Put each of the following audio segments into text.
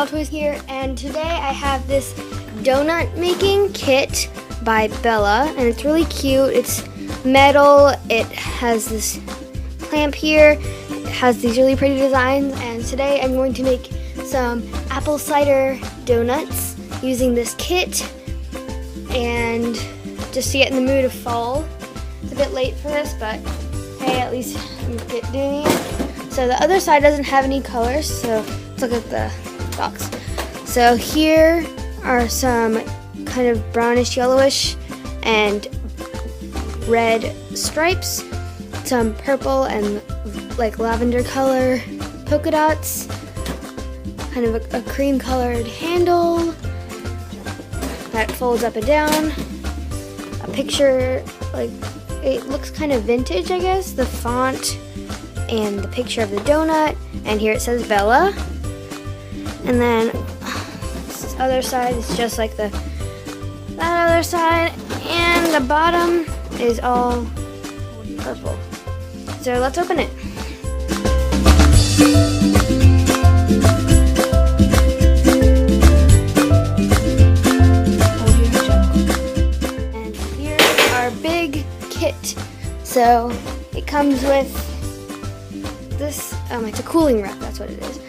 Doll Toys here, and today I have this donut making kit by Bella, and it's really cute. It's metal, it has this clamp here, it has these really pretty designs, and today I'm going to make some apple cider donuts using this kit, and just to get in the mood of fall. It's a bit late for this, but hey, at least I'm doing it. So the other side doesn't have any colors, so let's look at the box. So here are some kind of brownish yellowish and red stripes, some purple and like lavender color polka dots, kind of a cream colored handle that folds up and down, a picture, like it looks kind of vintage, I guess, the font and the picture of the donut, and here it says Bella. And then this other side is just like that other side, and the bottom is all purple. So let's open it. And here's our big kit. So it comes with this, it's a cooling rack, that's what it is.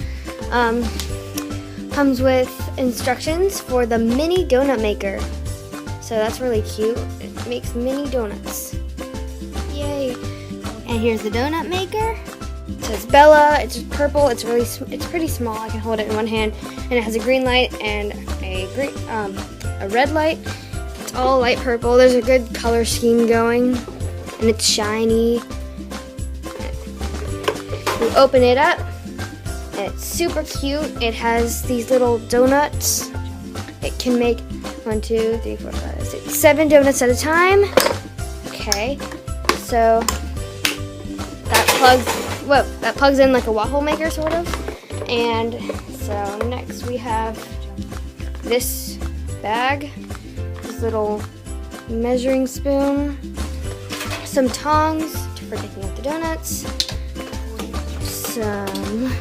Comes with instructions for the mini donut maker. So that's really cute. It makes mini donuts. Yay. And here's the donut maker. It says Bella, it's purple, it's pretty small. I can hold it in one hand. And it has a green light and a red light. It's all light purple. There's a good color scheme going, and it's shiny. We open it up, and it's super cute. It has these little donuts. It can make 1, 2, 3, 4, 5, 6, 7 donuts at a time. Okay, so that plugs in like a waffle maker sort of. And so next we have this bag, this little measuring spoon, some tongs for taking out the donuts, some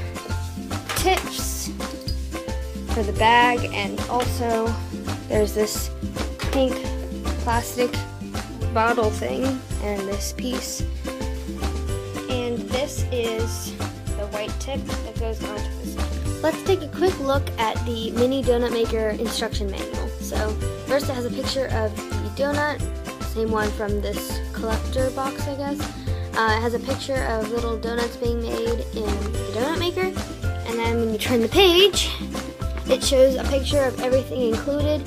tips for the bag, and also there's this pink plastic bottle thing and this piece, and this is the white tip that goes onto this. Let's take a quick look at the mini donut maker instruction manual. So first it has a picture of the donut, same one from this collector box, I guess. It has a picture of little donuts being made in the donut maker, and then when you turn the page, it shows a picture of everything included.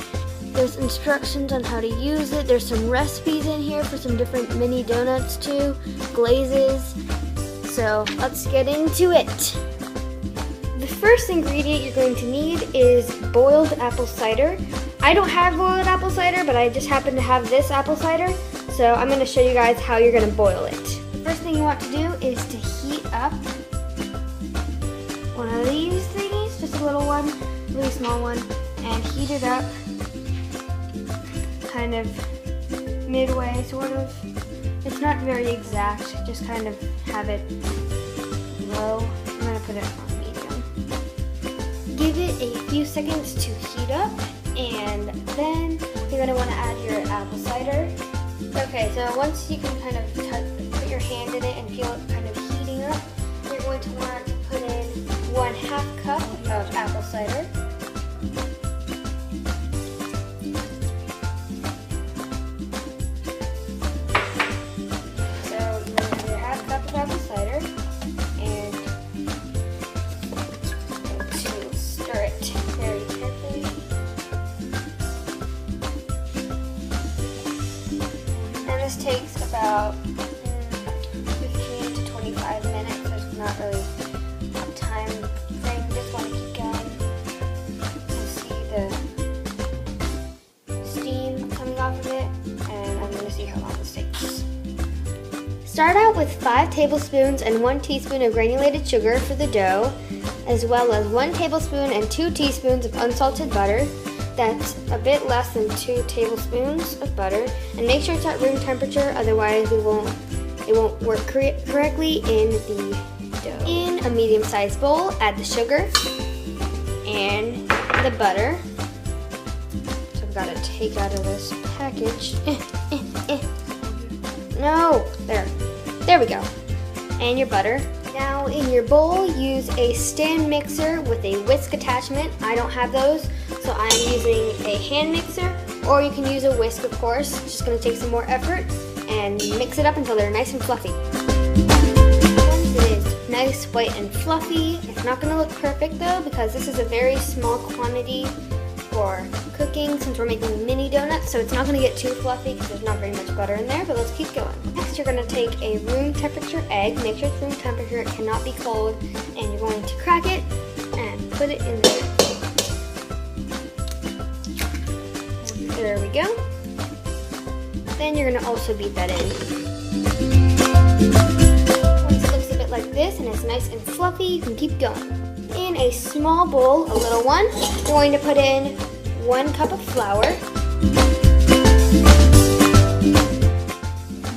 There's instructions on how to use it. There's some recipes in here for some different mini donuts too, glazes. So let's get into it. The first ingredient you're going to need is boiled apple cider. I don't have boiled apple cider, but I just happen to have this apple cider, so I'm going to show you guys how you're going to boil it. The first thing you want to do is to heat up one of these thingies, just a little one, really small one, and heat it up kind of midway, sort of. It's not very exact, just kind of have it low. I'm going to put it on medium. Give it a few seconds to heat up, and then you're going to want to add your apple cider. Okay, so once you can kind of put your hand in it and feel it kind of heating up, you're going to want to put in 1/2 cup of apple cider. So you want to do 1/2 cup of apple cider, and to stir it very carefully. And this takes about 15 to 25 minutes. There's not really a time frame. You just want to keep going. You see the steam coming off of it, and I'm going to see how long this takes. Start out with 5 tablespoons and 1 teaspoon of granulated sugar for the dough, as well as 1 tablespoon and 2 teaspoons of unsalted butter. That's a bit less than 2 tablespoons of butter, and make sure it's at room temperature, otherwise it won't work correctly in the dough. In a medium-sized bowl, add the sugar, and the butter. So I've got to take out of this package. No, there we go. And your butter. Now in your bowl, use a stand mixer with a whisk attachment. I don't have those, so I'm using a hand mixer, or you can use a whisk, of course. It's just gonna take some more effort, and mix it up until they're nice and fluffy. Once it is nice, white, and fluffy, it's not gonna look perfect though, because this is a very small quantity for cooking since we're making mini donuts, so it's not going to get too fluffy because there's not very much butter in there, but let's keep going. Next, you're going to take a room temperature egg, make sure it's room temperature, it cannot be cold, and you're going to crack it and put it in there. There we go. Then you're going to also beat that in. Once it looks a bit like this and it's nice and fluffy, you can keep going. In a small bowl, a little one, you're going to put in 1 cup of flour.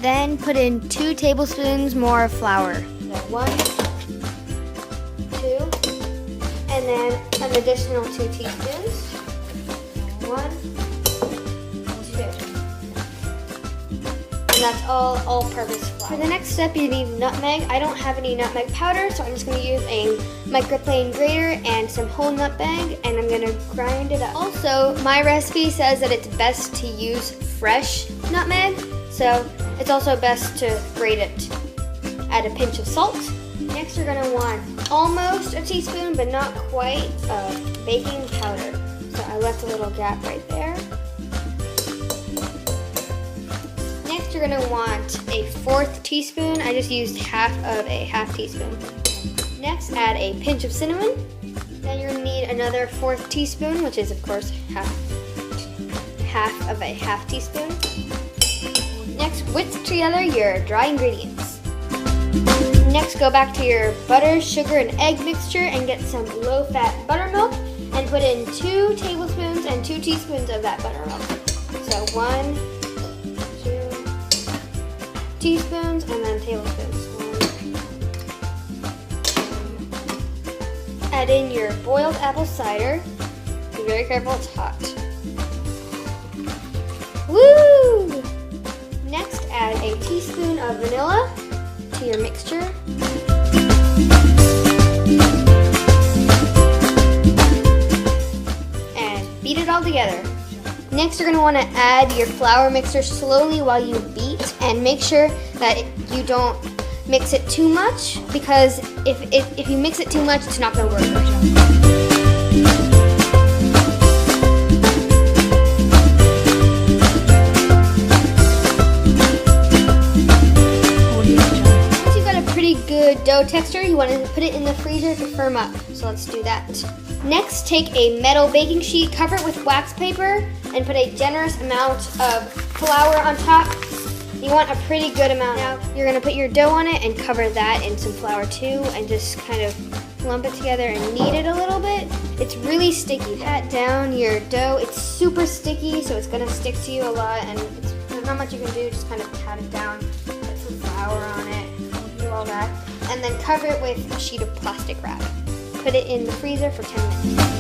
Then put in 2 tablespoons more of flour. So 1, 2, and then an additional 2 teaspoons. 1, 2. And that's all-purpose flour. For the next step, you need nutmeg. I don't have any nutmeg powder, so I'm just going to use a microplane grater and some whole nutmeg, and I'm going to grind it up. Also, my recipe says that it's best to use fresh nutmeg, so it's also best to grate it. Add a pinch of salt. Next, you're going to want almost a teaspoon, but not quite, of baking powder. So I left a little gap right there. Next, you're going to want a 1/4 teaspoon. I just used half of a half teaspoon. Next, add a pinch of cinnamon. Then you're going to need another 1/4 teaspoon, which is, of course, half of a half teaspoon. Next, whisk together your dry ingredients. Next, go back to your butter, sugar, and egg mixture and get some low-fat buttermilk and put in 2 tablespoons and 2 teaspoons of that buttermilk. So 1, 2 teaspoons and then tablespoons. Add in your boiled apple cider. Be very careful, it's hot. Woo! Next, add a teaspoon of vanilla to your mixture. And beat it all together. Next, you're going to want to add your flour mixture slowly while you beat, and make sure that you don't mix it too much, because if you mix it too much, it's not going to work. Once you've got a pretty good dough texture, you want to put it in the freezer to firm up. So let's do that. Next, take a metal baking sheet, cover it with wax paper, and put a generous amount of flour on top. You want a pretty good amount. Now, you're going to put your dough on it and cover that in some flour too, and just kind of lump it together and knead it a little bit. It's really sticky. Pat down your dough. It's super sticky, so it's going to stick to you a lot, and there's not much you can do. Just kind of pat it down, put some flour on it, do all that, and then cover it with a sheet of plastic wrap. Put it in the freezer for 10 minutes.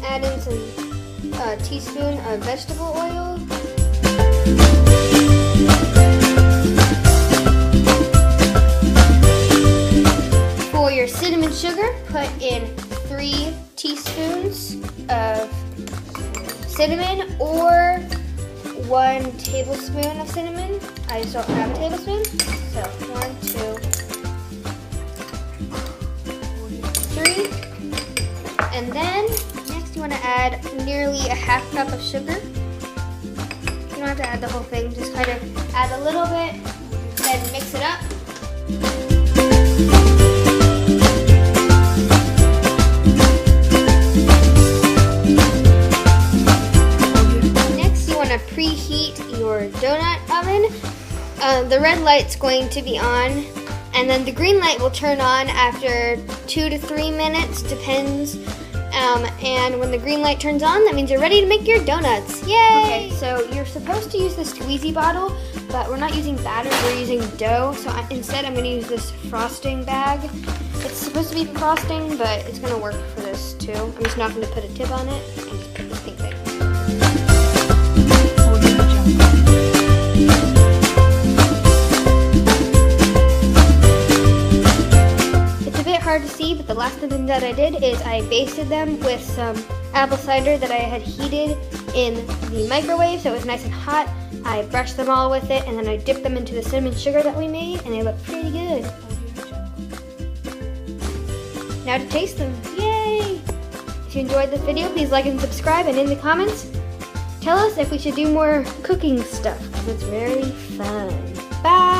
Add in some teaspoon of vegetable oil. For your cinnamon sugar, put in 3 teaspoons of cinnamon or 1 tablespoon of cinnamon. I just don't have a tablespoon. So 1, 2, 3. And then next you want to add nearly a half cup of sugar. You don't have to add the whole thing, just kind of add a little bit, then mix it up. Next you want to preheat your donut oven. The red light's going to be on, and then the green light will turn on after 2 to 3 minutes, depends. And when the green light turns on, that means you're ready to make your donuts. Yay! Okay, so you're supposed to use this squeezy bottle, but we're not using batter, we're using dough. So instead I'm gonna use this frosting bag. It's supposed to be frosting, but it's gonna work for this too. I'm just not gonna put a tip on it. I'm just put this pink thing. Hard to see, but the last thing that I did is I basted them with some apple cider that I had heated in the microwave so it was nice and hot. I brushed them all with it and then I dipped them into the cinnamon sugar that we made and they look pretty good. Now to taste them. Yay! If you enjoyed this video, please like and subscribe, and in the comments tell us if we should do more cooking stuff because it's very fun. Bye!